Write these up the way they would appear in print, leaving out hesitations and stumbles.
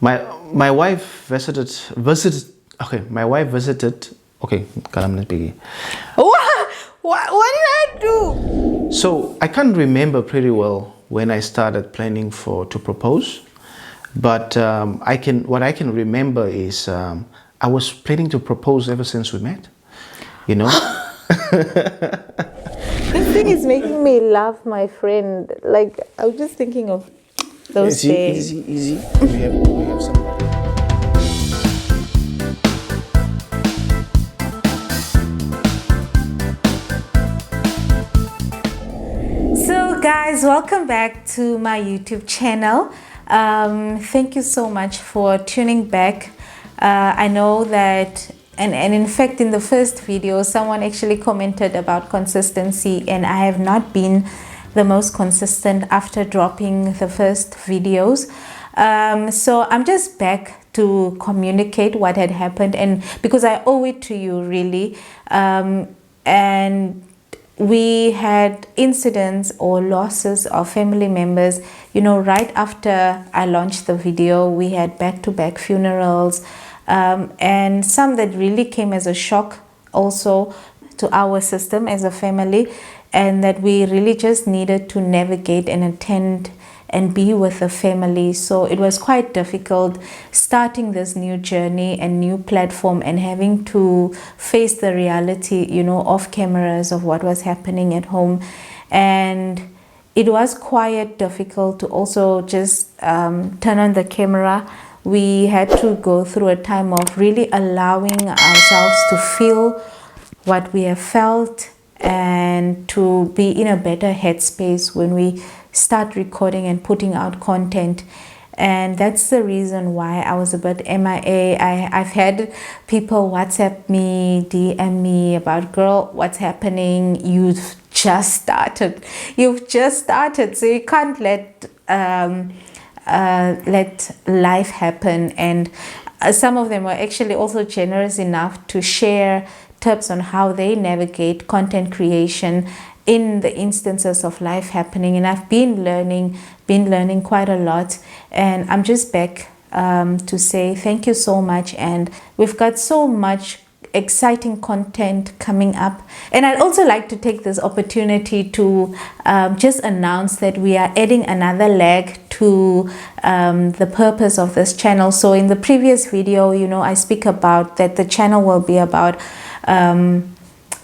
My wife visited. Okay, my wife visited. Okay, Kalam Biggie. What did I do? So I can't remember pretty well when I started planning to propose, but what I can remember is I was planning to propose ever since we met. You know. This thing is making me laugh, my friend. Like, I was just thinking of those days. Easy. We have some. So guys, welcome back to my YouTube channel. Thank you so much for tuning back. I know that and in fact in the first video someone actually commented about consistency, and I have not been the most consistent after dropping the first videos. So I'm just back to communicate what had happened, and because I owe it to you really. And we had incidents or losses of family members, you know, right after I launched the video. We had back-to-back funerals, and some that really came as a shock also to our system as a family, and that we really just needed to navigate and attend and be with the family. So it was quite difficult starting this new journey and new platform and having to face the reality, you know, off cameras of what was happening at home. And it was quite difficult to also just turn on the camera. We had to go through a time of really allowing ourselves to feel what we have felt and to be in a better headspace when we start recording and putting out content. And that's the reason why I was a bit MIA. I've had people WhatsApp me, DM me about, girl, what's happening? You've just started, so you can't let life happen. And some of them were actually also generous enough to share tips on how they navigate content creation in the instances of life happening. And I've been learning quite a lot, and I'm just back to say thank you so much. And we've got so much exciting content coming up, and I'd also like to take this opportunity to just announce that we are adding another leg to the purpose of this channel. So in the previous video, you know, I speak about that the channel will be about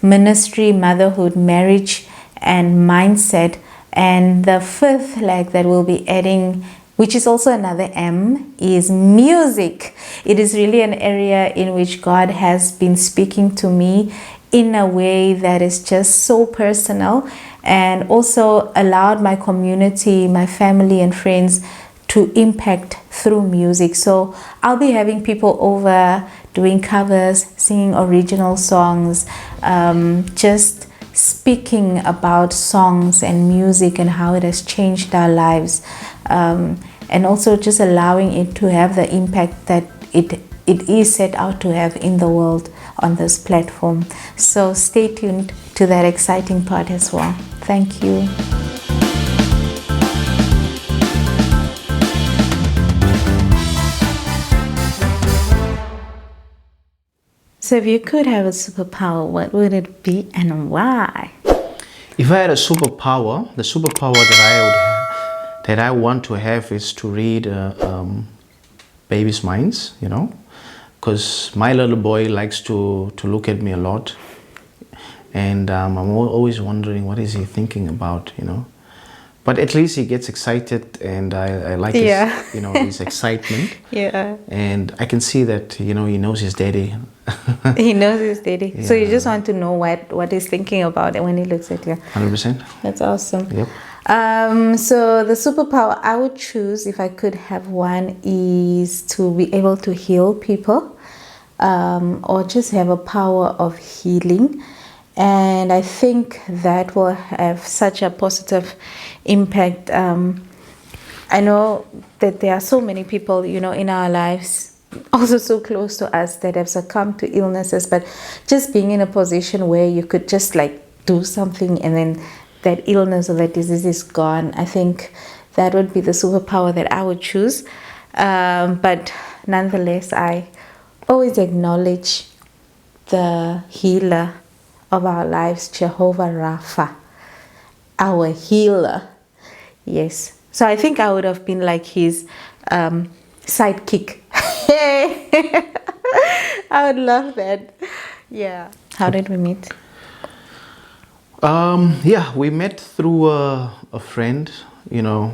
ministry, motherhood, marriage and mindset. And the fifth leg that we'll be adding, which is also another M, is music. It is really an area in which God has been speaking to me in a way that is just so personal, and also allowed my community, my family and friends to impact through music. So I'll be having people over doing covers, singing original songs, just speaking about songs and music and how it has changed our lives, and also just allowing it to have the impact that it is set out to have in the world on this platform. So stay tuned to that exciting part as well. Thank you. So if you could have a superpower, what would it be and why? If I had a superpower, the superpower that I want to have is to read babies' minds, you know, because my little boy likes to look at me a lot, and I'm always wondering what is he thinking about, you know. But at least he gets excited, and I like his, you know, his excitement. Yeah. And I can see that, you know, he knows his daddy. He knows his daddy. Yeah. So you just want to know what he's thinking about when he looks at you. 100%. That's awesome. Yep. So the superpower I would choose, if I could have one, is to be able to heal people, or just have a power of healing. And I think that will have such a positive impact. I know that there are so many people, you know, in our lives, also so close to us, that have succumbed to illnesses, but just being in a position where you could just like do something and then that illness or that disease is gone. I think that would be the superpower that I would choose. But nonetheless, I always acknowledge the healer of our lives, Jehovah Rapha, our healer. Yes. So I think I would have been like his sidekick. I would love that. Yeah. How did we meet? Yeah, we met through a friend, you know.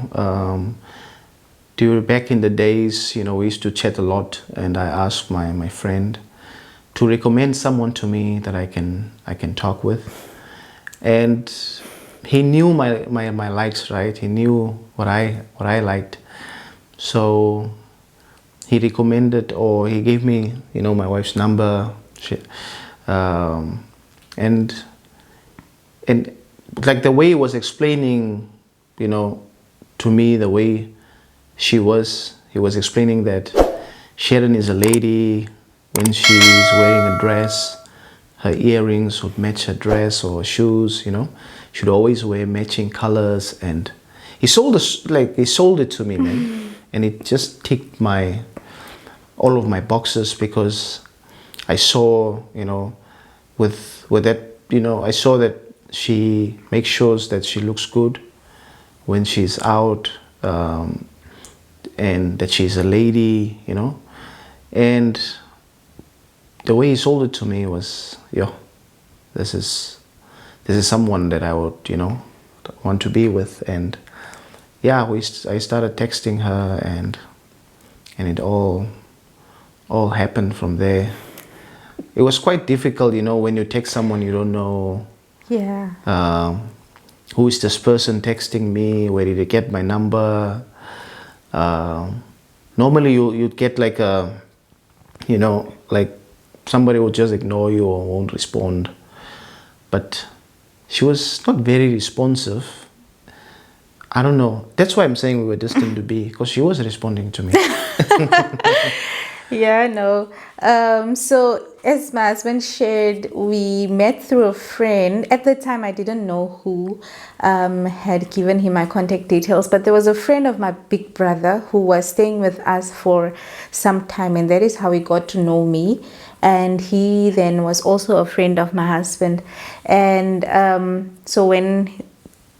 Back in the days, you know, we used to chat a lot, and I asked my friend to recommend someone to me that I can talk with. And he knew my likes, right? He knew what I liked. So he recommended, or he gave me, you know, my wife's number. And like the way he was explaining, you know, to me, the way he was explaining that Sharon is a lady. When she's wearing a dress, her earrings would match her dress, or shoes, you know. She'd always wear matching colors, and he sold it to me, man. And it just ticked all of my boxes, because I saw, you know, with that, you know, I saw that she makes sure that she looks good when she's out, and that she's a lady, you know. And the way he sold it to me was, yo, this is someone that I would, you know, want to be with. And yeah, I started texting her, and it all happened from there. It was quite difficult, you know, when you text someone you don't know. Yeah. Who is this person texting me? Where did they get my number? Normally you'd get like a, you know, like somebody will just ignore you or won't respond. But she was not very responsive. I don't know. That's why I'm saying we were destined to be, because she was responding to me. Yeah, no. So as my husband shared, we met through a friend. At the time, I didn't know who had given him my contact details, but there was a friend of my big brother who was staying with us for some time, and that is how he got to know me. And he then was also a friend of my husband. And so when,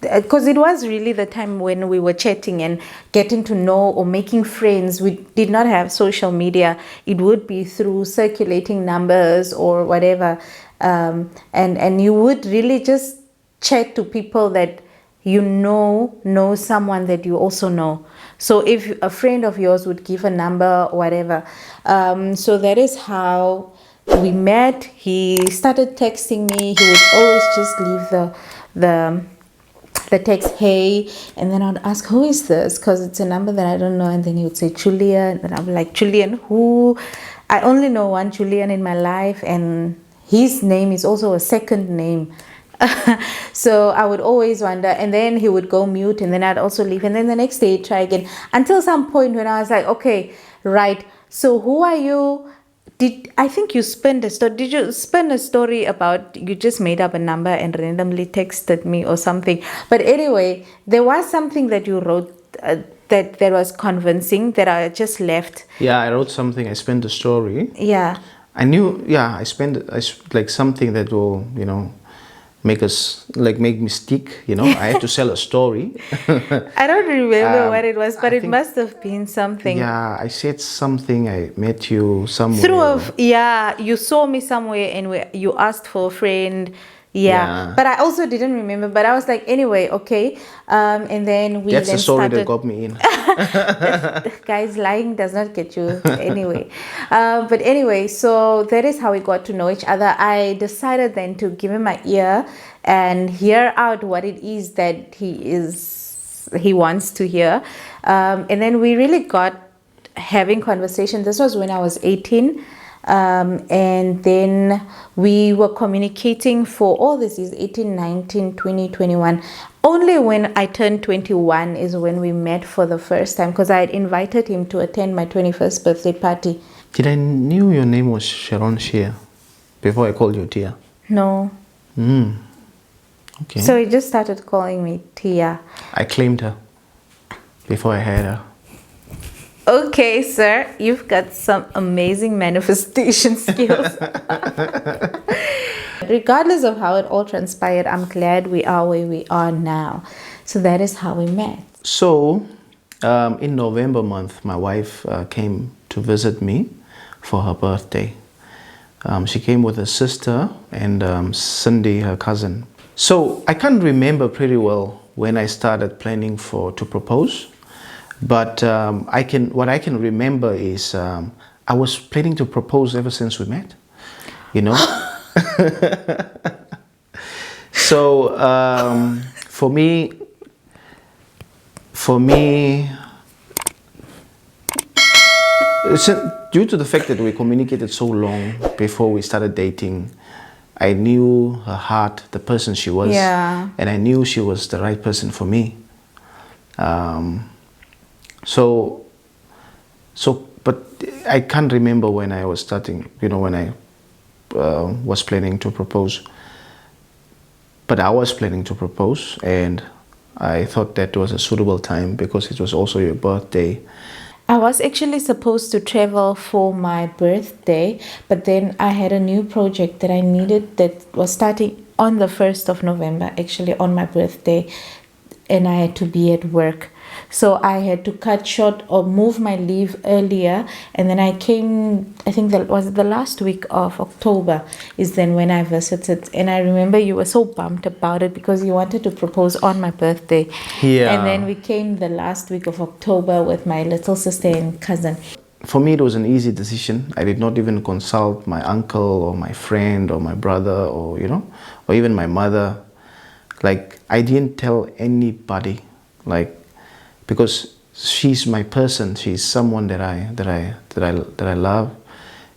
because it was really the time when we were chatting and getting to know or making friends. We did not have social media. It would be through circulating numbers or whatever. And you would really just chat to people that you know someone that you also know. So if a friend of yours would give a number or whatever. So that is how we met. He started texting me. He would always just leave the text, hey, and then I'd ask, who is this? Because it's a number that I don't know. And then he would say, Julia. And then I'm like, Julian, who? I only know one Julian in my life, and his name is also a second name. So I would always wonder, and then he would go mute, and then I'd also leave, and then the next day he'd try again, until some point when I was like, okay, right, so who are you? I think you spun a story. Did you spin a story about you just made up a number and randomly texted me or something? But anyway, there was something that you wrote that was convincing that I just left. Yeah, I wrote something. I spent a story. Yeah. I knew. Yeah, I like something that will, you know, make me stick, you know. I had to sell a story. I don't remember what it was, but it must have been something. Yeah, I said something. I met you somewhere. You saw me somewhere and you asked for a friend. Yeah, but I also didn't remember. But I was like, anyway, okay. And then we. That's the story that got me in. Guys, lying does not get you anyway. But anyway, so that is how we got to know each other. I decided then to give him my ear and hear out what it is that he wants to hear. And then we really got having conversation. This was when I was 18. And then we were communicating for all this is 18, 19, 20, 21. Only when I turned 21 is when we met for the first time, because I had invited him to attend my 21st birthday party. Did I knew your name was Sharon Shea before I called you Tia? No. Okay. So he just started calling me Tia. I claimed her before I had her. Okay, sir, you've got some amazing manifestation skills. Regardless of how it all transpired, I'm glad we are where we are now. So that is how we met. So, in November month, my wife came to visit me for her birthday. She came with her sister and Cindy, her cousin. So I can't remember pretty well when I started planning to propose, but what I can remember is I was planning to propose ever since we met. You know. So for me, due to the fact that we communicated so long before we started dating, I knew her heart, the person she was, Yeah. and I knew she was the right person for me. But I can't remember when I was starting, when I was planning to propose. But I was planning to propose, and I thought that was a suitable time because it was also your birthday. I was actually supposed to travel for my birthday, but then I had a new project that I needed that was starting on the 1st of November, actually on my birthday, and I had to be at work. So I had to cut short or move my leave earlier, and then I came, I think that was the last week of October is then when I visited. And I remember you were so bummed about it because you wanted to propose on my birthday. Yeah. And then we came the last week of October with my little sister and cousin. For me, it was an easy decision. I did not even consult my uncle or my friend or my brother or even my mother. Like, I didn't tell anybody, because she's my person. She's someone that I love,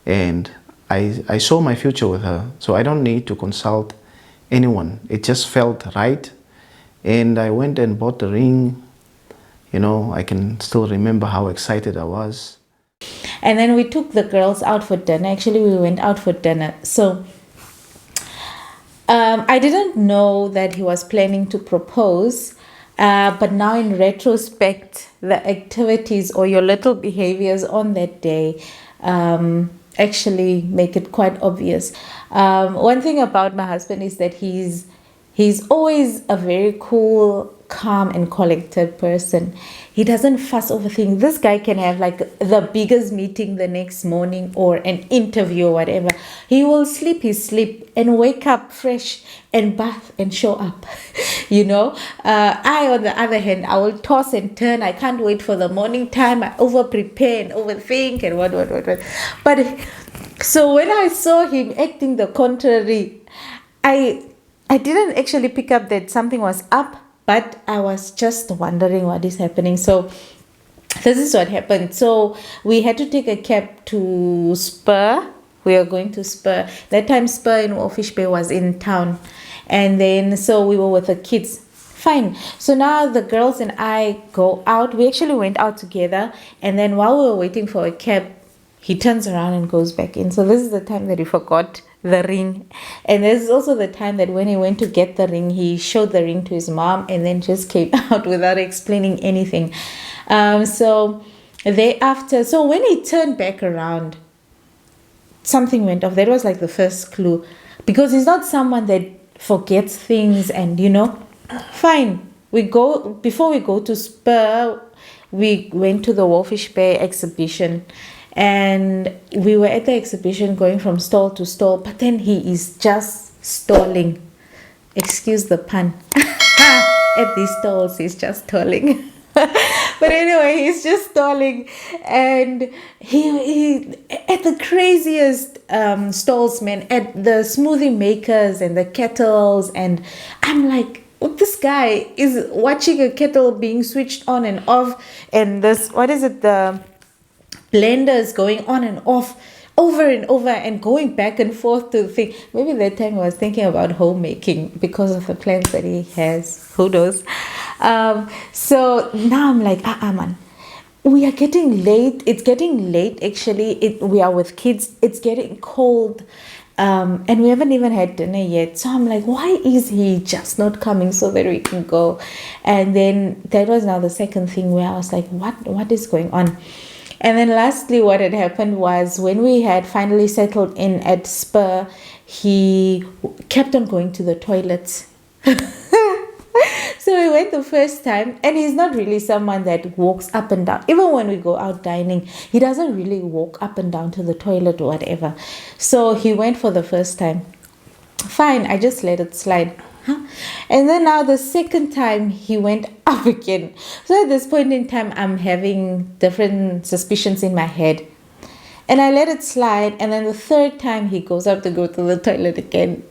and I saw my future with her. So I don't need to consult anyone. It just felt right, and I went and bought the ring. I can still remember how excited I was. And then we took the girls out for dinner. Actually, we went out for dinner. So I didn't know that he was planning to propose. But now in retrospect, the activities or your little behaviors on that day actually make it quite obvious. One thing about my husband is that he's always a very cool, calm and collected person. He doesn't fuss over things. This guy can have like the biggest meeting the next morning or an interview or whatever. He will sleep his sleep and wake up fresh and bath and show up. I, on the other hand, I will toss and turn. I can't wait for the morning time. I over prepare and overthink and what. But so when I saw him acting the contrary, I didn't actually pick up that something was up, but I was just wondering what is happening. So this is what happened. So we had to take a cab to Spur. We are going to Spur. That time Spur in Fish Bay was in town. And then so we were with the kids. Fine. So now the girls and I go out. We actually went out together. And then while we were waiting for a cab, he turns around and goes back in. So this is the time that he forgot the ring. And this is also the time that when he went to get the ring, he showed the ring to his mom and then just came out without explaining anything. So thereafter, so when he turned back around, something went off. That was like the first clue, because he's not someone that forgets things. And fine, before we go to Spur, we went to the Wolfish Bay exhibition. And we were at the exhibition going from stall to stall, but then he is just stalling. Excuse the pun. At these stalls, he's just stalling. But anyway, he's just stalling. And he at the craziest stalls, man, at the smoothie makers and the kettles. And I'm like, this guy is watching a kettle being switched on and off. And the blenders going on and off over and over and going back and forth to the thing. Maybe that time I was thinking about homemaking because of the plans that he has. Who knows? So now I'm like, man, we are getting late. It's getting late, actually. We are with kids. It's getting cold. And we haven't even had dinner yet. So I'm like, why is he just not coming so that we can go? And then that was now the second thing where I was like, what is going on? And then lastly, what had happened was when we had finally settled in at Spur, he kept on going to the toilets. So we went the first time, and he's not really someone that walks up and down. Even when we go out dining, he doesn't really walk up and down to the toilet or whatever. So he went for the first time. Fine, I just let it slide. And then now the second time he went up again. So at this point in time, I'm having different suspicions in my head. And I let it slide. And then the third time he goes up to go to the toilet again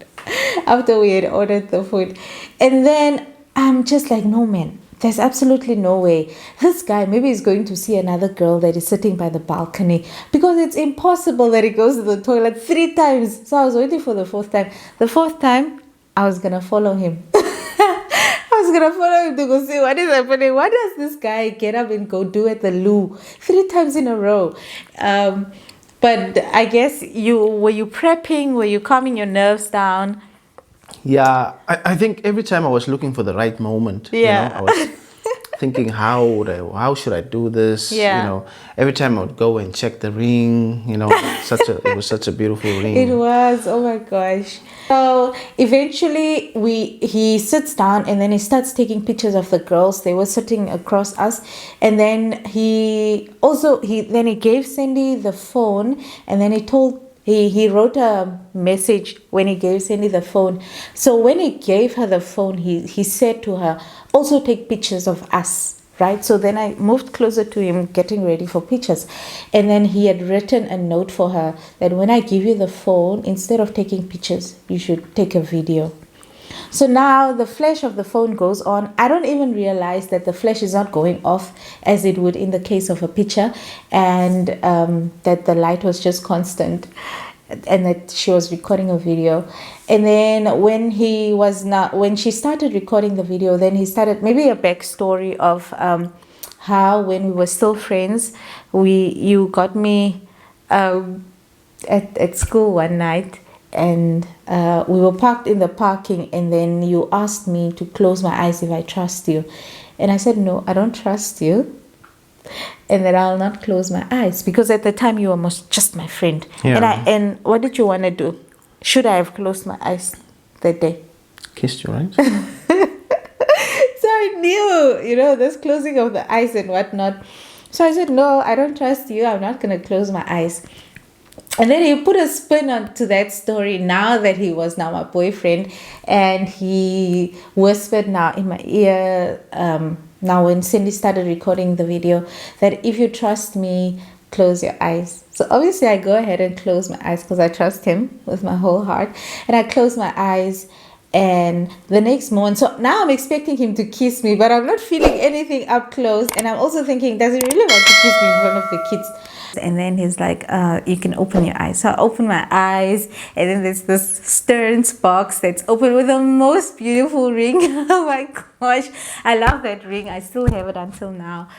after we had ordered the food. And then I'm just like, no, man, there's absolutely no way. This guy maybe is going to see another girl that is sitting by the balcony, because it's impossible that he goes to the toilet 3 times. So I was waiting for the 4th time. The 4th time, I was going to follow him. I was going to follow him to go see what is happening. What does this guy get up and go do at the loo 3 times in a row? But I guess were you prepping? Were you calming your nerves down? Yeah, I think every time I was looking for the right moment. Yeah. I was thinking, how should I do this? Yeah. Every time I would go and check the ring. It was such a beautiful ring. It was. Oh my gosh. So eventually he sits down, and then he starts taking pictures of the girls. They were sitting across us, and then he gave Cindy the phone, and then he wrote a message when he gave Cindy the phone. So when he gave her the phone, he said to her, also take pictures of us, right? So then I moved closer to him, getting ready for pictures. And then he had written a note for her that when I give you the phone, instead of taking pictures, you should take a video. So now the flash of the phone goes on. I don't even realize that the flash is not going off as it would in the case of a picture, and that the light was just constant, and that she was recording a video. And then when she started recording the video, then he started maybe a backstory of how when we were still friends, you got me at school one night. And we were parked in the parking, and then you asked me to close my eyes if I trust you. And I said, no, I don't trust you, and that I'll not close my eyes, because at the time you were just my friend. Yeah. And what did you want to do? Should I have closed my eyes that day? Kissed you, right? So I knew, this closing of the eyes and whatnot. So I said, no, I don't trust you. I'm not going to close my eyes. And then he put a spin onto that story now that he was now my boyfriend, and he whispered now in my ear, now when Cindy started recording the video, that if you trust me, close your eyes. So obviously I go ahead and close my eyes because I trust him with my whole heart, and I close my eyes. And the next moment, so now I'm expecting him to kiss me, but I'm not feeling anything up close. And I'm also thinking, does he really want to kiss me in front of the kids? And then he's like, you can open your eyes. So I open my eyes, and then there's this Stearns box that's open with the most beautiful ring. Oh my gosh, I love that ring. I still have it until now.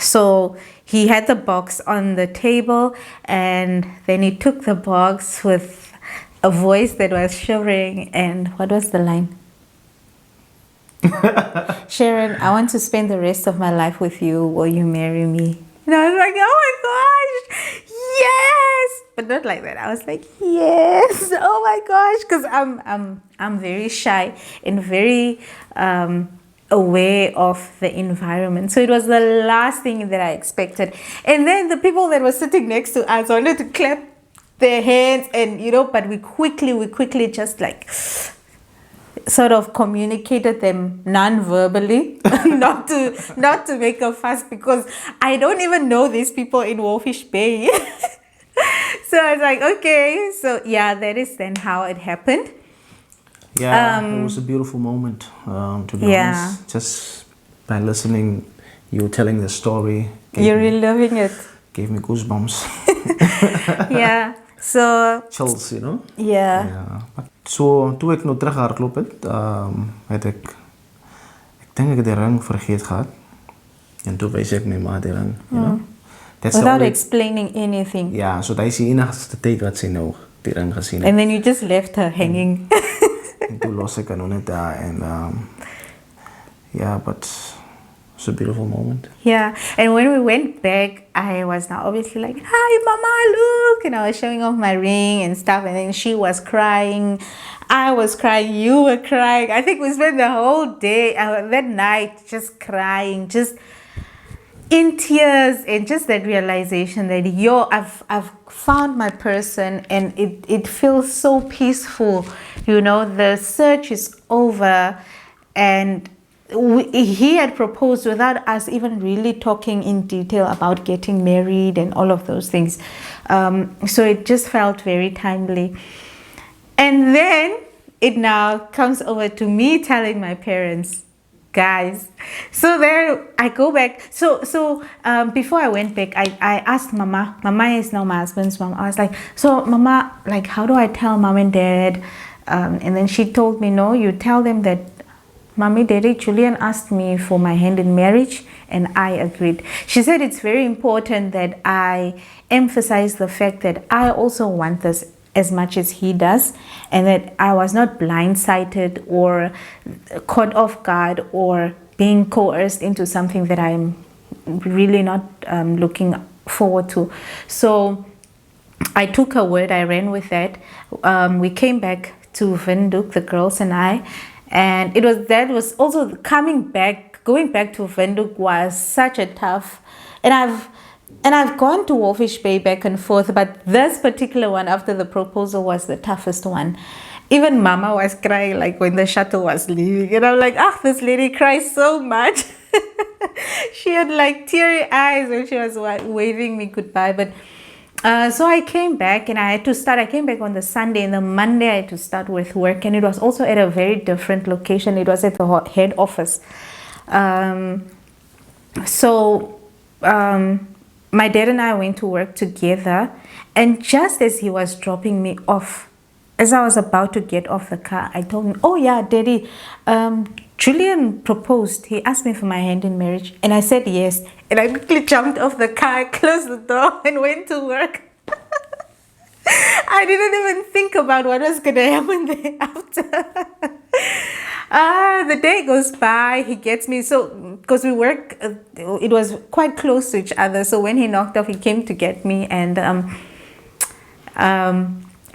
So he had the box on the table, and then he took the box with a voice that was shivering, and what was the line? Sharon, I want to spend the rest of my life with you. Will you marry me? And I was like, oh my gosh, yes! But not like that. I was like, yes! Oh my gosh, because I'm very shy and very aware of the environment. So it was the last thing that I expected. And then the people that were sitting next to us wanted to clap their hands, and but we quickly just like sort of communicated them non-verbally, not to make a fuss, because I don't even know these people in Wolfish Bay. So I was like, okay, so yeah, that is then how it happened. Yeah, it was a beautiful moment, to be honest. Just by listening, you telling the story. You're really loving it. Gave me goosebumps. Yeah. So chills, Yeah. So toe ek nou terughardloop het, het ek dink ek het die ring vergeet gehad. En toe wys ek my ma die ring, That's without explaining anything. Ja, so dit is die enigste tyd wat sy nou die ring gesien het. And then you just left her hanging. En toe los ek haar nou net daar, en but It's a beautiful moment. Yeah, and when we went back, I was now obviously like, "Hi, Mama, look!" And I was showing off my ring and stuff. And then she was crying, I was crying, you were crying. I think we spent the whole day, that night, just crying, just in tears, and just that realization that I've found my person, and it feels so peaceful. You know, the search is over, and he had proposed without us even really talking in detail about getting married and all of those things. So it just felt very timely. And then it now comes over to me telling my parents, guys. So there I go back. So before I went back, I asked Mama. Mama is now my husband's mom. I was like, so Mama, like, how do I tell Mom and Dad? And then she told me, no, you tell them that Mommy, Daddy, Julien asked me for my hand in marriage, and I agreed. She said it's very important that I emphasize the fact that I also want this as much as he does, and that I was not blindsided or caught off guard or being coerced into something that I'm really not looking forward to. So I took her word, I ran with that. We came back to Windhoek, the girls and I, and that was also going back to Windhoek was such a tough, and I've gone to Wolfish Bay back and forth, but this particular one after the proposal was the toughest one. Even Mama was crying like when the shuttle was leaving, and I'm like, this lady cries so much. She had like teary eyes when she was waving me goodbye. But so I came back, and I came back on the Sunday, and the Monday I had to start with work, and it was also at a very different location. It was at the head office. My dad and I went to work together, and just as he was dropping me off, as I was about to get off the car, I told him, oh yeah, Daddy, Julien proposed. He asked me for my hand in marriage, and I said yes. And I quickly jumped off the car, closed the door, and went to work. I didn't even think about what was going to happen thereafter. The day goes by, he gets me, so because we work, it was quite close to each other, so when he knocked off, he came to get me, and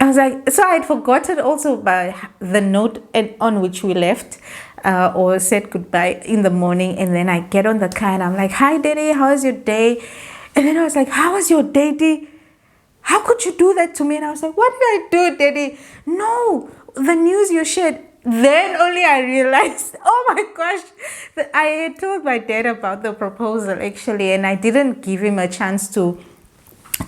I was like, so I had forgotten also by the note on which we left or said goodbye in the morning. And then I get on the car and I'm like, hi Daddy, how was your day? And then I was like, how was your day, Daddy? How could you do that to me? And I was like, what did I do, Daddy? No, the news you shared. Then only I realized, oh my gosh, that I had told my dad about the proposal actually, and I didn't give him a chance to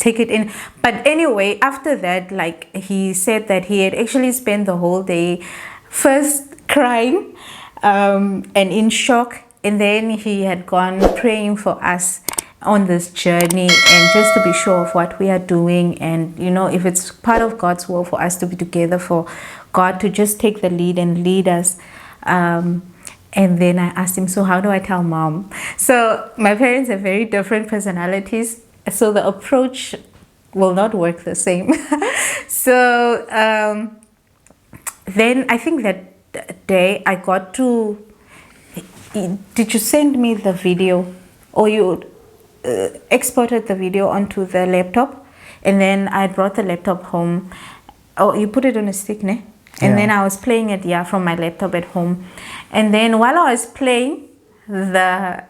take it in. But anyway, after that, like, he said that he had actually spent the whole day first crying and in shock, and then he had gone praying for us on this journey, and just to be sure of what we are doing, and you know, if it's part of God's will for us to be together, for God to just take the lead and lead us. And then I asked him, so how do I tell Mom? So my parents have very different personalities, so the approach will not work the same. So then I think that day I got to, did you send me the video, or you exported the video onto the laptop? And then I brought the laptop home. Oh, you put it on a stick, ne? And then I was playing it, from my laptop at home. And then while I was playing the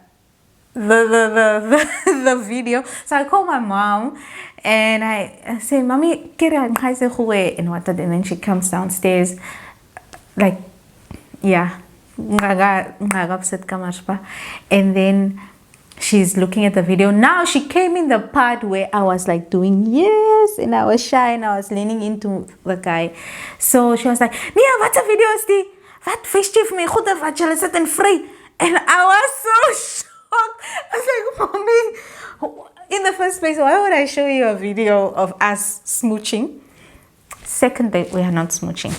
video, so I called my mom and I say, Mommy, and what? And then she comes downstairs, like, and then she's looking at the video. Now she came in the part where I was like doing yes, and I was shy and I was leaning into the guy. So she was like, Nia, wat 'n video is die? Wat verstief my goed wat julle sit en vry? And I was so shocked. I was like, Mommy, in the first place, why would I show you a video of us smooching? Second date, we are not smooching.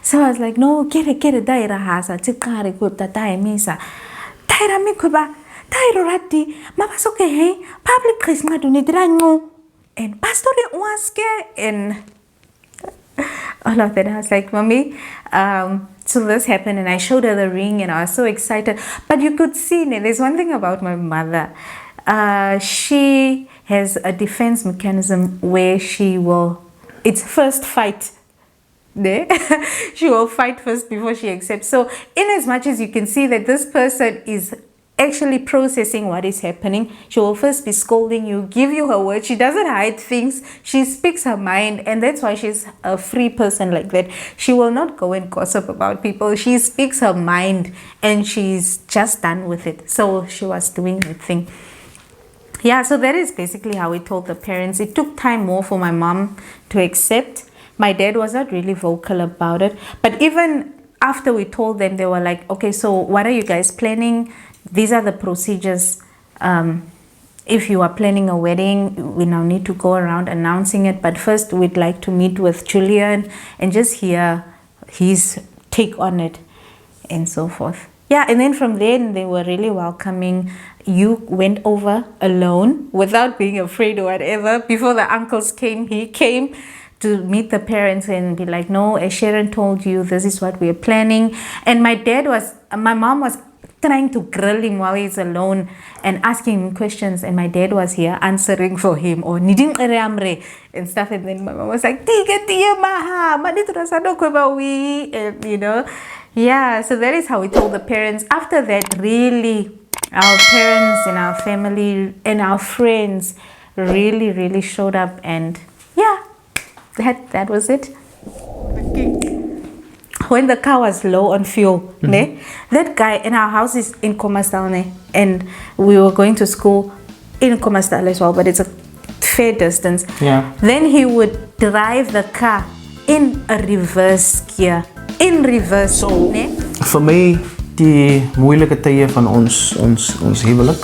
So I was like, no, get it, daira hasa, tikari kup tatai misa. Daira mikuba. Rati, mabasoke hey, public Christmas do need and pastor was scared, and all of that. I was like, Mommy, so this happened, and I showed her the ring, and I was so excited. But you could see, there's one thing about my mother. She has a defense mechanism where it's first fight. She will fight first before she accepts. So in as much as you can see that this person is actually processing what is happening, she will first be scolding you, give you her word. She doesn't hide things. She speaks her mind, and that's why she's a free person like that. She will not go and gossip about people. She speaks her mind, and she's just done with it. So she was doing her thing. Yeah, so that is basically how we told the parents. It took time more for my mom to accept. My dad was not really vocal about it. But even after we told them, they were like, okay, so what are you guys planning? These are the procedures. If you are planning a wedding, we now need to go around announcing it. But first, we'd like to meet with Julien and just hear his take on it and so forth. Yeah, and then from then, they were really welcoming. You went over alone without being afraid or whatever. Before the uncles came, he came to meet the parents and be like, no, as Sharon told you, this is what we're planning. And my mom was trying to grill him while he's alone and asking him questions, and my dad was here answering for him, or niding and stuff. And then my mom was like, and you know, yeah. So that is how we told the parents. After that, really, our parents and our family and our friends really showed up, and yeah, that was it. When the car was low on fuel, that guy in our house is in Komastal, and we were going to school in Komastal as well, but it's a fair distance. Yeah. Then he would drive the car in a reverse gear. In reverse. So, vir my, die moeilike tye van ons huwelik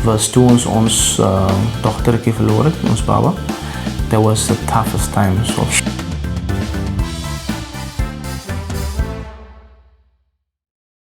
was toe ons dogtertjie verloor het, ons baba. That was the toughest time. So